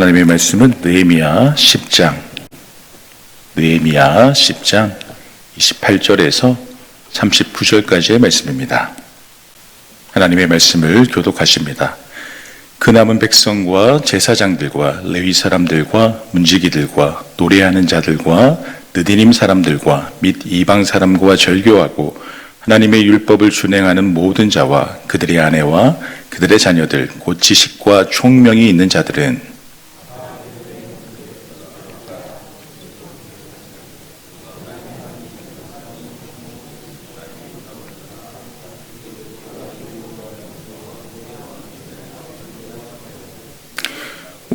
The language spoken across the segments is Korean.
하나님의 말씀은 느헤미야 10장 28절에서 39절까지의 말씀입니다. 하나님의 말씀을 교독하십니다. 그 남은 백성과 제사장들과 레위 사람들과 문지기들과 노래하는 자들과 느디님 사람들과 및 이방 사람과 절교하고 하나님의 율법을 준행하는 모든 자와 그들의 아내와 그들의 자녀들 곧 지식과 총명이 있는 자들은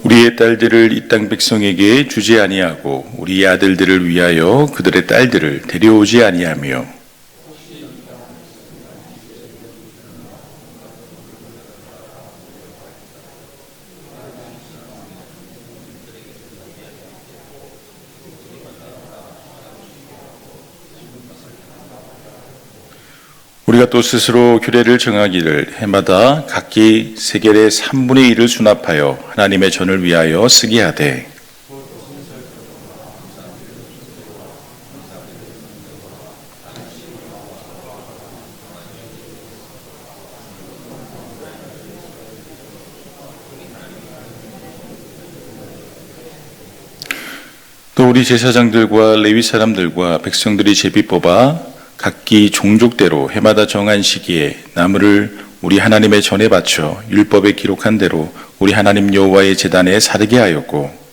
우리의 딸들을 이 땅 백성에게 주지 아니하고 우리의 아들들을 위하여 그들의 딸들을 데려오지 아니하며 우리가 또 스스로 규례를 정하기를 해마다 각기 세겔의 3분의 1을 수납하여 하나님의 전을 위하여 쓰게 하되 또 우리 제사장들과 레위 사람들과 백성들이 제비 뽑아 각기 종족대로 해마다 정한 시기에 나무를 우리 하나님의 전에 바쳐 율법에 기록한 대로 우리 하나님 여호와의 제단에 사르게 하였고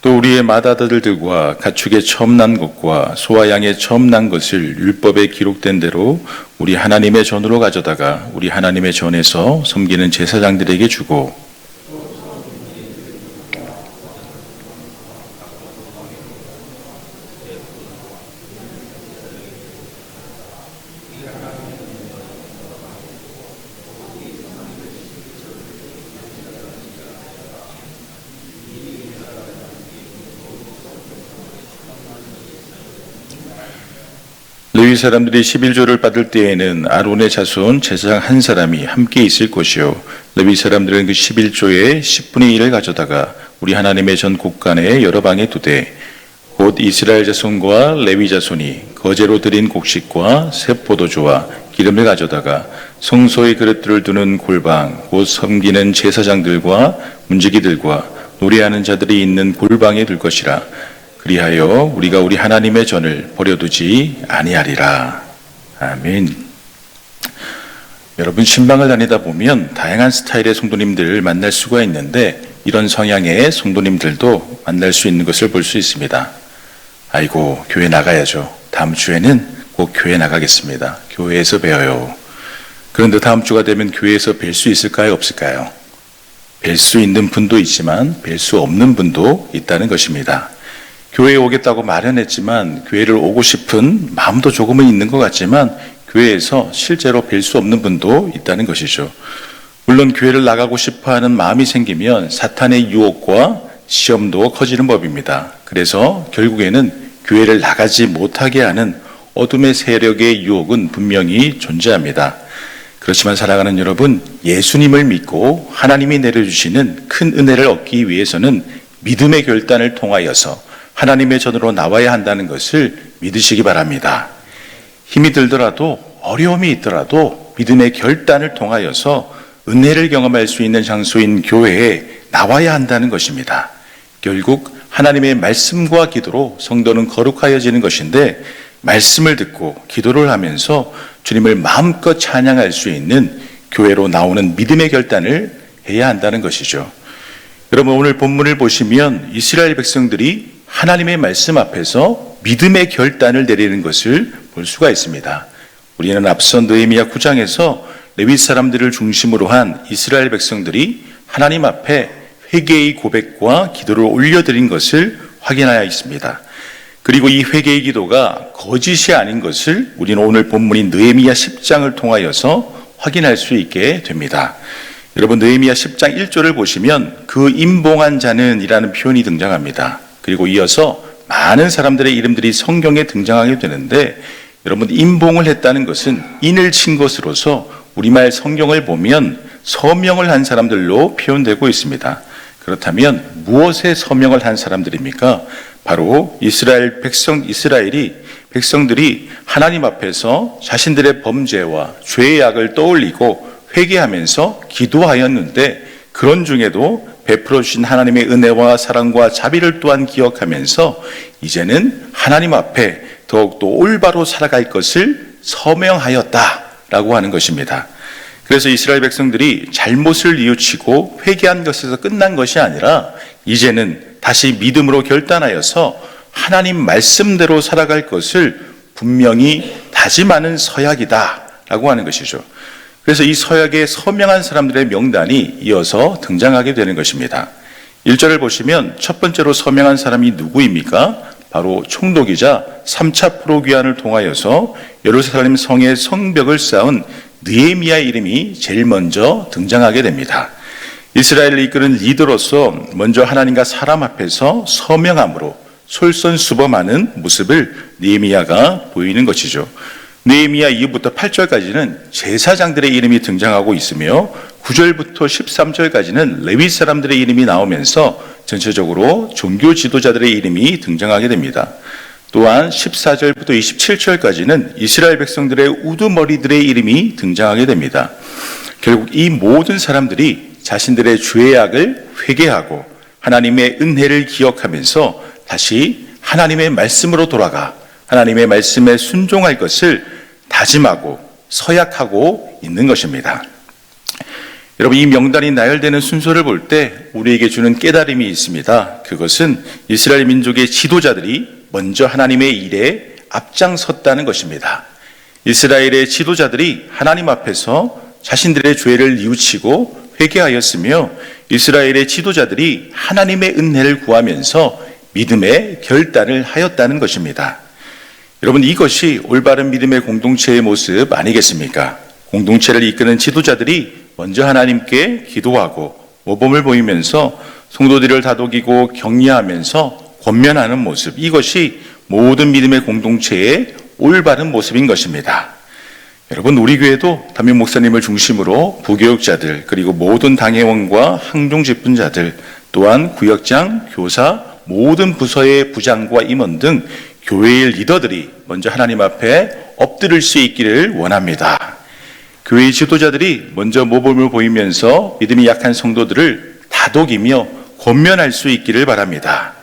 또 우리의 맏아들들과 가축의 처음 난 것과 소와 양의 처음 난 것을 율법에 기록된 대로 우리 하나님의 전으로 가져다가 우리 하나님의 전에서 섬기는 제사장들에게 주고 레위 사람들이 11조를 받을 때에는 아론의 자손 제사장 한 사람이 함께 있을 것이요 레위 사람들은 그 11조의 10분의 1을 가져다가 우리 하나님의 전 곳간에 여러 방에 두되 곧 이스라엘 자손과 레위 자손이 거제로 드린 곡식과 새 포도주와 기름을 가져다가 성소의 그릇들을 두는 골방 곧 섬기는 제사장들과 문지기들과 노래하는 자들이 있는 골방에 둘 것이라. 그리하여 우리가 우리 하나님의 전을 버려두지 아니하리라. 아멘. 여러분, 신방을 다니다 보면 다양한 스타일의 성도님들을 만날 수가 있는데 이런 성향의 성도님들도 만날 수 있는 것을 볼 수 있습니다. 아이고, 교회 나가야죠. 다음 주에는 꼭 교회 나가겠습니다. 교회에서 뵈어요. 그런데 다음 주가 되면 교회에서 뵐 수 있을까요? 없을까요? 뵐 수 있는 분도 있지만 뵐 수 없는 분도 있다는 것입니다. 교회에 오겠다고 마련했지만 교회를 오고 싶은 마음도 조금은 있는 것 같지만 교회에서 실제로 뵐 수 없는 분도 있다는 것이죠. 물론 교회를 나가고 싶어하는 마음이 생기면 사탄의 유혹과 시험도 커지는 법입니다. 그래서 결국에는 교회를 나가지 못하게 하는 어둠의 세력의 유혹은 분명히 존재합니다. 그렇지만 사랑하는 여러분, 예수님을 믿고 하나님이 내려주시는 큰 은혜를 얻기 위해서는 믿음의 결단을 통하여서 하나님의 전으로 나와야 한다는 것을 믿으시기 바랍니다. 힘이 들더라도 어려움이 있더라도 믿음의 결단을 통하여서 은혜를 경험할 수 있는 장소인 교회에 나와야 한다는 것입니다. 결국 하나님의 말씀과 기도로 성도는 거룩하여지는 것인데 말씀을 듣고 기도를 하면서 주님을 마음껏 찬양할 수 있는 교회로 나오는 믿음의 결단을 해야 한다는 것이죠. 여러분, 오늘 본문을 보시면 이스라엘 백성들이 하나님의 말씀 앞에서 믿음의 결단을 내리는 것을 볼 수가 있습니다. 우리는 앞선 느헤미야 9장에서 레위 사람들을 중심으로 한 이스라엘 백성들이 하나님 앞에 회개의 고백과 기도를 올려드린 것을 확인하여 있습니다. 그리고 이 회개의 기도가 거짓이 아닌 것을 우리는 오늘 본문인 느헤미야 10장을 통하여서 확인할 수 있게 됩니다. 여러분, 느헤미야 10장 1절을 보시면 그 임봉한 자는 이라는 표현이 등장합니다. 그리고 이어서 많은 사람들의 이름들이 성경에 등장하게 되는데 여러분, 인봉을 했다는 것은 인을 친 것으로서 우리말 성경을 보면 서명을 한 사람들로 표현되고 있습니다. 그렇다면 무엇에 서명을 한 사람들입니까? 바로 이스라엘이 백성들이 하나님 앞에서 자신들의 범죄와 죄의 악을 떠올리고 회개하면서 기도하였는데, 그런 중에도 베풀어 주신 하나님의 은혜와 사랑과 자비를 또한 기억하면서 이제는 하나님 앞에 더욱더 올바로 살아갈 것을 서명하였다라고 하는 것입니다. 그래서 이스라엘 백성들이 잘못을 뉘우치고 회개한 것에서 끝난 것이 아니라 이제는 다시 믿음으로 결단하여서 하나님 말씀대로 살아갈 것을 분명히 다짐하는 서약이다라고 하는 것이죠. 그래서 이 서약에 서명한 사람들의 명단이 이어서 등장하게 되는 것입니다. 1절을 보시면 첫 번째로 서명한 사람이 누구입니까? 바로 총독이자 3차 포로귀환을 통하여서 예루살렘 성의 성벽을 쌓은 느헤미야의 이름이 제일 먼저 등장하게 됩니다. 이스라엘을 이끄는 리더로서 먼저 하나님과 사람 앞에서 서명함으로 솔선수범하는 모습을 느헤미야가 보이는 것이죠. 느헤미야 이후부터 8절까지는 제사장들의 이름이 등장하고 있으며 9절부터 13절까지는 레위 사람들의 이름이 나오면서 전체적으로 종교 지도자들의 이름이 등장하게 됩니다. 또한 14절부터 27절까지는 이스라엘 백성들의 우두머리들의 이름이 등장하게 됩니다. 결국 이 모든 사람들이 자신들의 죄악을 회개하고 하나님의 은혜를 기억하면서 다시 하나님의 말씀으로 돌아가 하나님의 말씀에 순종할 것을 다짐하고 서약하고 있는 것입니다. 여러분, 이 명단이 나열되는 순서를 볼 때 우리에게 주는 깨달음이 있습니다. 그것은 이스라엘 민족의 지도자들이 먼저 하나님의 일에 앞장섰다는 것입니다. 이스라엘의 지도자들이 하나님 앞에서 자신들의 죄를 뉘우치고 회개하였으며 이스라엘의 지도자들이 하나님의 은혜를 구하면서 믿음의 결단을 하였다는 것입니다. 여러분, 이것이 올바른 믿음의 공동체의 모습 아니겠습니까? 공동체를 이끄는 지도자들이 먼저 하나님께 기도하고 모범을 보이면서 성도들을 다독이고 격려하면서 권면하는 모습, 이것이 모든 믿음의 공동체의 올바른 모습인 것입니다. 여러분, 우리 교회도 담임 목사님을 중심으로 부교육자들, 그리고 모든 당회원과 항종직분자들, 또한 구역장, 교사, 모든 부서의 부장과 임원 등 교회의 리더들이 먼저 하나님 앞에 엎드릴 수 있기를 원합니다. 교회의 지도자들이 먼저 모범을 보이면서 믿음이 약한 성도들을 다독이며 권면할 수 있기를 바랍니다.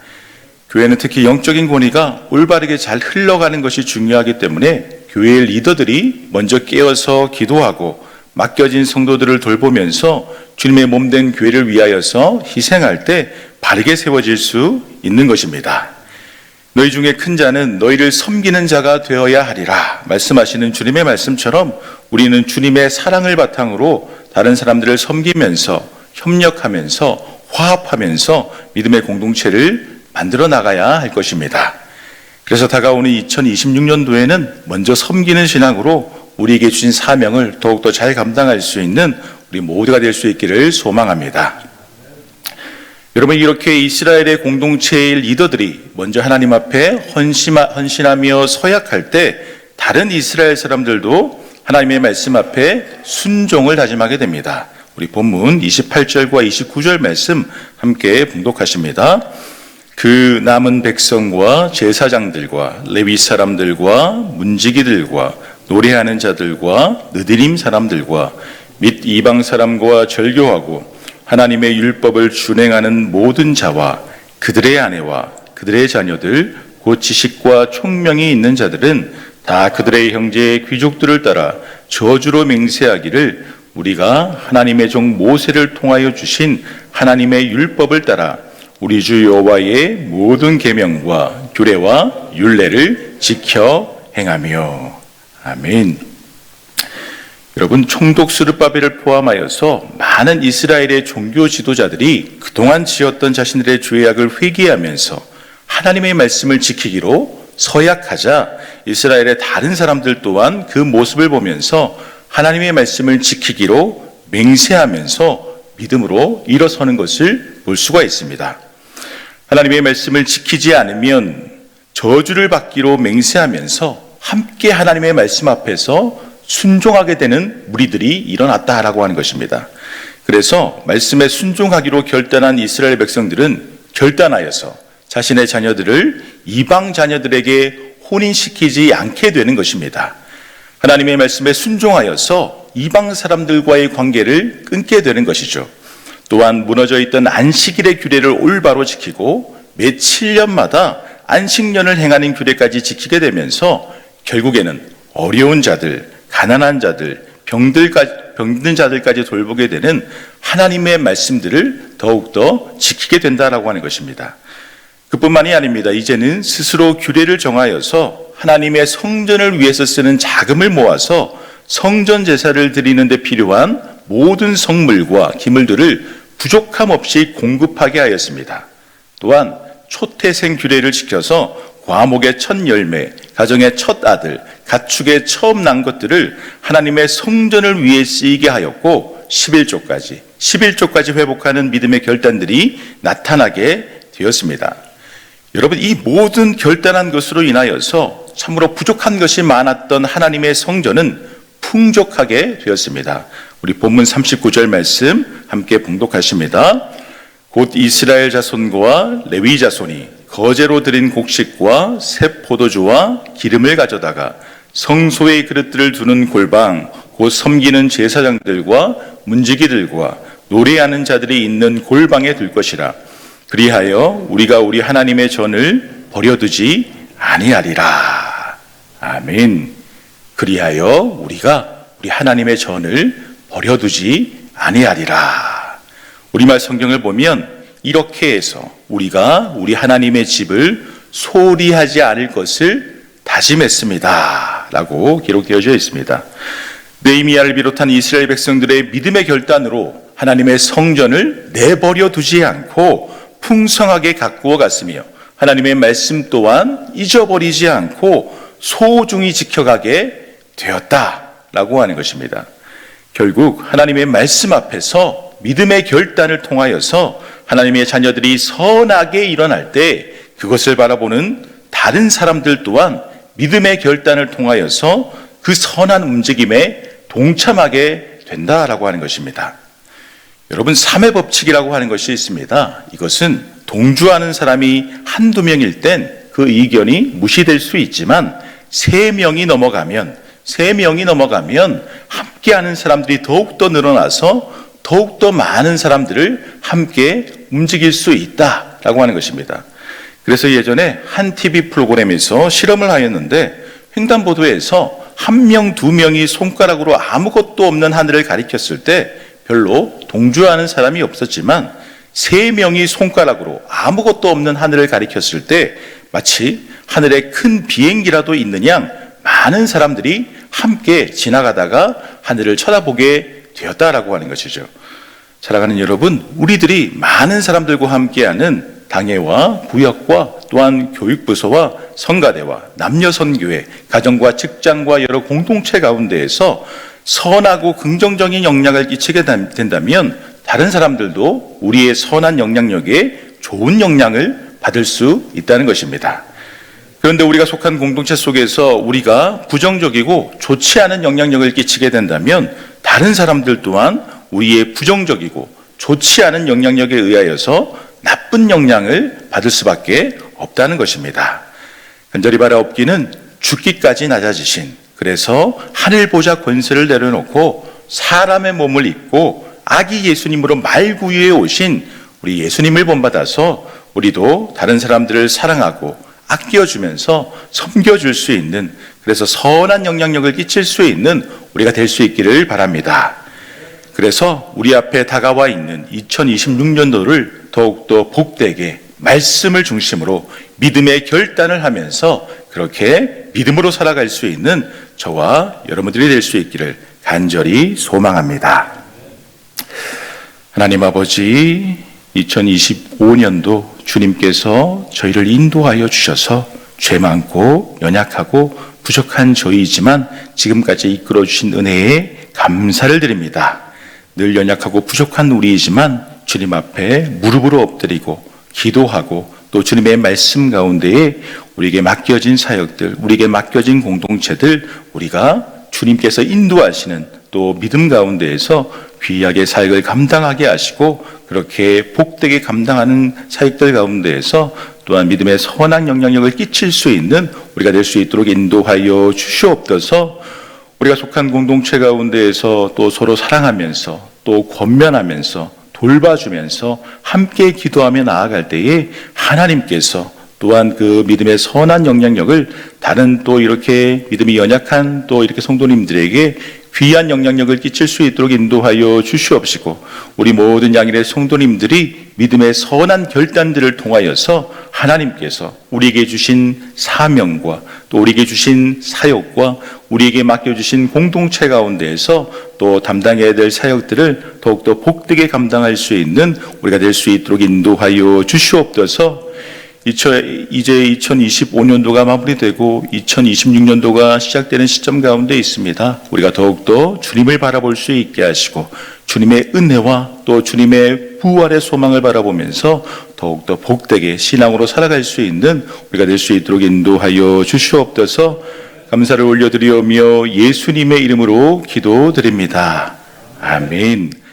교회는 특히 영적인 권위가 올바르게 잘 흘러가는 것이 중요하기 때문에 교회의 리더들이 먼저 깨어서 기도하고 맡겨진 성도들을 돌보면서 주님의 몸된 교회를 위하여서 희생할 때 바르게 세워질 수 있는 것입니다. 너희 중에 큰 자는 너희를 섬기는 자가 되어야 하리라 말씀하시는 주님의 말씀처럼 우리는 주님의 사랑을 바탕으로 다른 사람들을 섬기면서 협력하면서 화합하면서 믿음의 공동체를 만들어 나가야 할 것입니다. 그래서 다가오는 2026년도에는 먼저 섬기는 신앙으로 우리에게 주신 사명을 더욱더 잘 감당할 수 있는 우리 모두가 될 수 있기를 소망합니다. 여러분, 이렇게 이스라엘의 공동체의 리더들이 먼저 하나님 앞에 헌신하며 서약할 때 다른 이스라엘 사람들도 하나님의 말씀 앞에 순종을 다짐하게 됩니다. 우리 본문 28절과 29절 말씀 함께 봉독하십니다. 그 남은 백성과 제사장들과 레위 사람들과 문지기들과 노래하는 자들과 느디림 사람들과 및 이방 사람과 절교하고 하나님의 율법을 준행하는 모든 자와 그들의 아내와 그들의 자녀들 곧 지식과 총명이 있는 자들은 다 그들의 형제의 귀족들을 따라 저주로 맹세하기를 우리가 하나님의 종 모세를 통하여 주신 하나님의 율법을 따라 우리 주 여호와의 모든 계명과 규례와 율례를 지켜 행하며. 아멘. 여러분, 총독 스룹바벨을 포함하여서 많은 이스라엘의 종교 지도자들이 그동안 지었던 자신들의 죄악을 회개하면서 하나님의 말씀을 지키기로 서약하자 이스라엘의 다른 사람들 또한 그 모습을 보면서 하나님의 말씀을 지키기로 맹세하면서 믿음으로 일어서는 것을 볼 수가 있습니다. 하나님의 말씀을 지키지 않으면 저주를 받기로 맹세하면서 함께 하나님의 말씀 앞에서 순종하게 되는 무리들이 일어났다라고 하는 것입니다. 그래서 말씀에 순종하기로 결단한 이스라엘 백성들은 결단하여서 자신의 자녀들을 이방 자녀들에게 혼인시키지 않게 되는 것입니다. 하나님의 말씀에 순종하여서 이방 사람들과의 관계를 끊게 되는 것이죠. 또한 무너져 있던 안식일의 규례를 올바로 지키고 매 7년마다 안식년을 행하는 규례까지 지키게 되면서 결국에는 어려운 자들, 가난한 자들, 병든 자들까지 돌보게 되는 하나님의 말씀들을 더욱더 지키게 된다라고 하는 것입니다. 그뿐만이 아닙니다. 이제는 스스로 규례를 정하여서 하나님의 성전을 위해서 쓰는 자금을 모아서 성전 제사를 드리는 데 필요한 모든 성물과 기물들을 부족함 없이 공급하게 하였습니다. 또한 초태생 규례를 지켜서 과목의 첫 열매, 가정의 첫 아들, 가축의 처음 난 것들을 하나님의 성전을 위해 쓰이게 하였고 11조까지 회복하는 믿음의 결단들이 나타나게 되었습니다. 여러분, 이 모든 결단한 것으로 인하여서 참으로 부족한 것이 많았던 하나님의 성전은 풍족하게 되었습니다. 우리 본문 39절 말씀 함께 봉독하십니다. 곧 이스라엘 자손과 레위 자손이 거제로 드린 곡식과 새 포도주와 기름을 가져다가 성소의 그릇들을 두는 골방, 곧 섬기는 제사장들과 문지기들과 노래하는 자들이 있는 골방에 둘 것이라. 그리하여 우리가 우리 하나님의 전을 버려두지 아니하리라. 아멘. 그리하여 우리가 우리 하나님의 전을 버려두지 아니하리라. 우리말 성경을 보면 이렇게 해서 우리가 우리 하나님의 집을 소홀히 하지 않을 것을 다짐했습니다 라고 기록되어져 있습니다. 느헤미야를 비롯한 이스라엘 백성들의 믿음의 결단으로 하나님의 성전을 내버려 두지 않고 풍성하게 가꾸어 갔으며 하나님의 말씀 또한 잊어버리지 않고 소중히 지켜가게 되었다라고 하는 것입니다. 결국 하나님의 말씀 앞에서 믿음의 결단을 통하여서 하나님의 자녀들이 선하게 일어날 때 그것을 바라보는 다른 사람들 또한 믿음의 결단을 통하여서 그 선한 움직임에 동참하게 된다라고 하는 것입니다. 여러분, 3의 법칙이라고 하는 것이 있습니다. 이것은 동조하는 사람이 한두 명일 땐 그 의견이 무시될 수 있지만 3명이 넘어가면 함께하는 사람들이 더욱더 늘어나서 더욱더 많은 사람들을 함께 움직일 수 있다라고 하는 것입니다. 그래서 예전에 한 TV 프로그램에서 실험을 하였는데 횡단보도에서 1명, 2명이 손가락으로 아무것도 없는 하늘을 가리켰을 때 별로 동조하는 사람이 없었지만 3명이 손가락으로 아무것도 없는 하늘을 가리켰을 때 마치 하늘에 큰 비행기라도 있는 양 많은 사람들이 함께 지나가다가 하늘을 쳐다보게 되었다라고 하는 것이죠. 사랑하는 여러분, 우리들이 많은 사람들과 함께하는 당회와 구역과 또한 교육부서와 성가대와 남녀선교회, 가정과 직장과 여러 공동체 가운데에서 선하고 긍정적인 영향을 끼치게 된다면 다른 사람들도 우리의 선한 영향력에 좋은 영향을 받을 수 있다는 것입니다. 그런데 우리가 속한 공동체 속에서 우리가 부정적이고 좋지 않은 영향력을 끼치게 된다면 다른 사람들 또한 우리의 부정적이고 좋지 않은 영향력에 의하여서 나쁜 영향을 받을 수밖에 없다는 것입니다. 간절히 바라옵기는 죽기까지 낮아지신, 그래서 하늘 보좌 권세를 내려놓고 사람의 몸을 입고 아기 예수님으로 말구유에 오신 우리 예수님을 본받아서 우리도 다른 사람들을 사랑하고 아껴주면서 섬겨줄 수 있는, 그래서 선한 영향력을 끼칠 수 있는 우리가 될 수 있기를 바랍니다. 그래서 우리 앞에 다가와 있는 2026년도를 더욱더 복되게 말씀을 중심으로 믿음의 결단을 하면서 그렇게 믿음으로 살아갈 수 있는 저와 여러분들이 될 수 있기를 간절히 소망합니다. 하나님 아버지, 2025년도 주님께서 저희를 인도하여 주셔서 죄 많고 연약하고 부족한 저희이지만 지금까지 이끌어 주신 은혜에 감사를 드립니다. 늘 연약하고 부족한 우리이지만 주님 앞에 무릎으로 엎드리고 기도하고 또 주님의 말씀 가운데에 우리에게 맡겨진 사역들, 우리에게 맡겨진 공동체들, 우리가 주님께서 인도하시는 또 믿음 가운데에서 귀하게 사역을 감당하게 하시고 그렇게 복되게 감당하는 사역들 가운데에서 또한 믿음의 선한 영향력을 끼칠 수 있는 우리가 될 수 있도록 인도하여 주시옵소서. 우리가 속한 공동체 가운데에서 또 서로 사랑하면서 또 권면하면서 돌봐주면서 함께 기도하며 나아갈 때에 하나님께서 또한 그 믿음의 선한 영향력을 다른 또 이렇게 믿음이 연약한 또 이렇게 성도님들에게 귀한 영향력을 끼칠 수 있도록 인도하여 주시옵시고 우리 모든 양일의 성도님들이 믿음의 선한 결단들을 통하여서 하나님께서 우리에게 주신 사명과 또 우리에게 주신 사역과 우리에게 맡겨주신 공동체 가운데에서 또 담당해야 될 사역들을 더욱더 복되게 감당할 수 있는 우리가 될 수 있도록 인도하여 주시옵소서. 이제 2025년도가 마무리되고 2026년도가 시작되는 시점 가운데 있습니다. 우리가 더욱더 주님을 바라볼 수 있게 하시고 주님의 은혜와 또 주님의 부활의 소망을 바라보면서 더욱더 복되게 신앙으로 살아갈 수 있는 우리가 될 수 있도록 인도하여 주시옵소서. 감사를 올려드리오며 예수님의 이름으로 기도드립니다. 아멘.